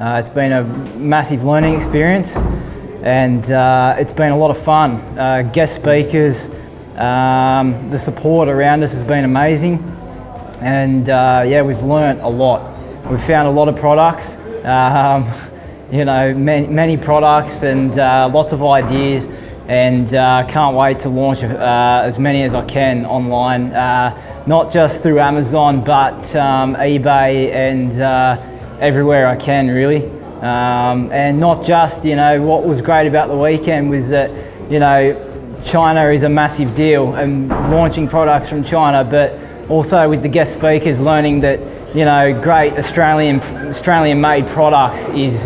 It's been a massive learning experience, and it's been a lot of fun. Guest speakers, the support around us has been amazing, and yeah, we've learnt a lot. We've found a lot of products, you know, many products and lots of ideas, and can't wait to launch as many as I can online, not just through Amazon, but eBay and everywhere I can, really. And not just, you know, what was great about the weekend was that, you know, China is a massive deal and launching products from China, but also with the guest speakers learning that, you know, great Australian made products is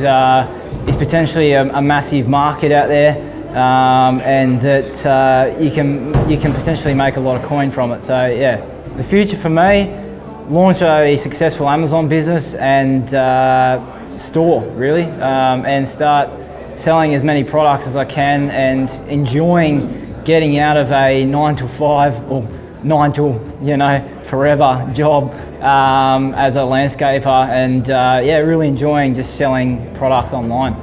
potentially a massive market out there, and that you can potentially make a lot of coin from it. So yeah, the future for me, launch a successful Amazon business and store, really, and start selling as many products as I can and enjoying getting out of a 9 to 5 or 9 to, you know, forever job as a landscaper, and yeah, really enjoying just selling products online.